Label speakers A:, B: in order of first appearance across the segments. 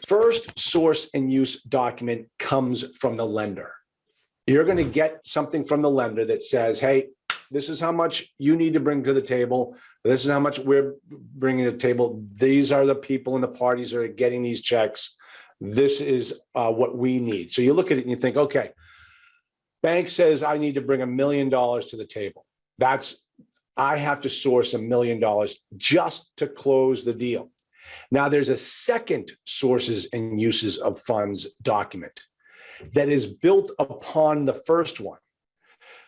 A: first source and use document comes from the lender. You're going to get something from the lender that says, hey, this is how much you need to bring to the table. This is how much we're bringing to the table. These are the people and the parties that are getting these checks. This is what we need. So you look at it and you think, okay, bank says I need to bring $1 million to the table. I have to source $1 million just to close the deal. Now there's a second sources and uses of funds document that is built upon the first one.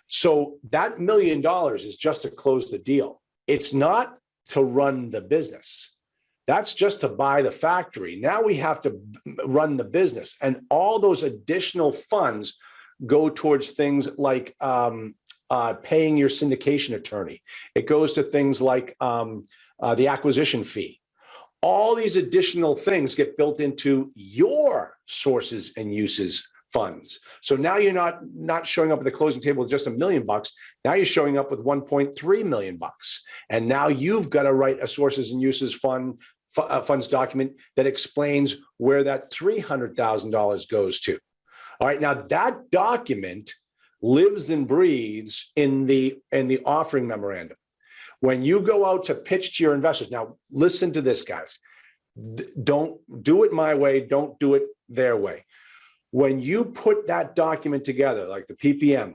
A: So that $1 million is just to close the deal. It's not to run the business. That's just to buy the factory. Now we have to run the business, and all those additional funds go towards things like paying your syndication attorney. It goes to things like the acquisition fee. All these additional things get built into your sources and uses funds. So now you're not showing up at the closing table with just $1 million. Now you're showing up with $1.3 million. And now you've got to write a sources and uses funds document that explains where that $300,000 goes to. All right, now that document lives and breathes in the offering memorandum. When you go out to pitch to your investors, now listen to this, guys. Don't do it my way. Don't do it their way. When you put that document together, like the PPM,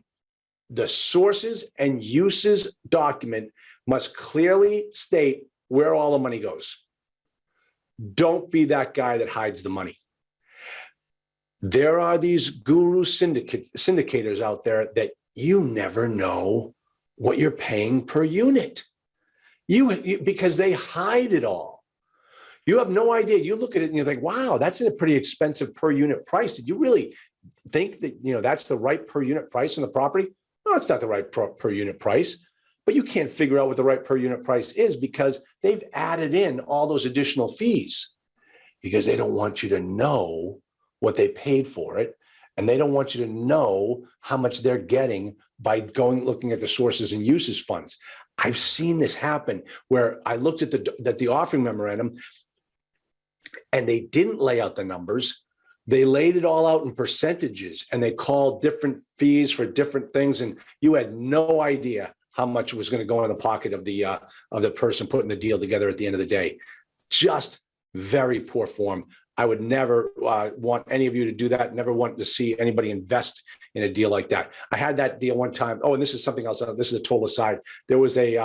A: the sources and uses document must clearly state where all the money goes. Don't be that guy that hides the money. There are these guru syndicators out there that you never know what you're paying per unit. Because they hide it all. You have no idea. You look at it and you think, wow, that's a pretty expensive per unit price. Did you really think that, that's the right per unit price on the property? No, it's not the right per unit price, but you can't figure out what the right per unit price is because they've added in all those additional fees because they don't want you to know what they paid for it. And they don't want you to know how much they're getting by looking at the sources and uses funds. I've seen this happen where I looked at the offering memorandum and they didn't lay out the numbers. They laid it all out in percentages and they called different fees for different things. And you had no idea how much was going to go in the pocket of the person putting the deal together at the end of the day. Just very poor form. I would never want any of you to do that. Never want to see anybody invest in a deal like that. I had that deal one time. Oh, and this is something else. This is a total aside. There was a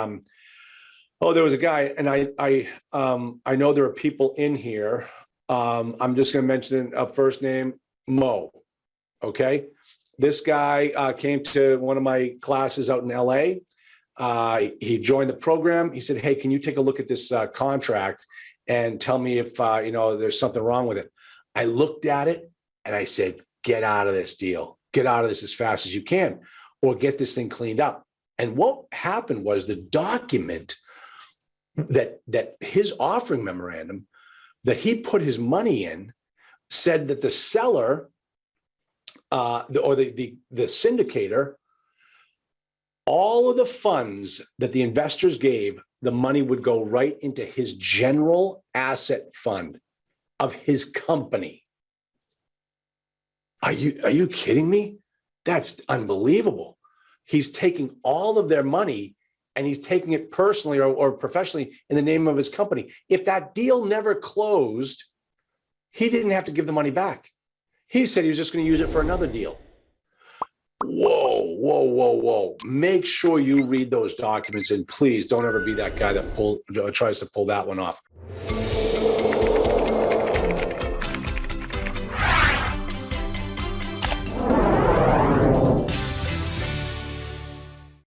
A: guy, and I know there are people in here. I'm just going to mention a first name, Mo. Okay, this guy came to one of my classes out in LA. He joined the program. He said, "Hey, can you take a look at this contract and tell me if there's something wrong with it?" I looked at it and I said, get out of this deal. Get out of this as fast as you can, or get this thing cleaned up. And what happened was the document that his offering memorandum that he put his money in said that the seller the syndicator, all of the funds that the investors gave, the money would go right into his general asset fund of his company. Are you kidding me? That's unbelievable. He's taking all of their money and he's taking it personally or professionally in the name of his company. If that deal never closed, he didn't have to give the money back. He said he was just going to use it for another deal. Whoa, whoa, whoa, whoa. Make sure you read those documents, and please don't ever be that guy that tries to pull that one off.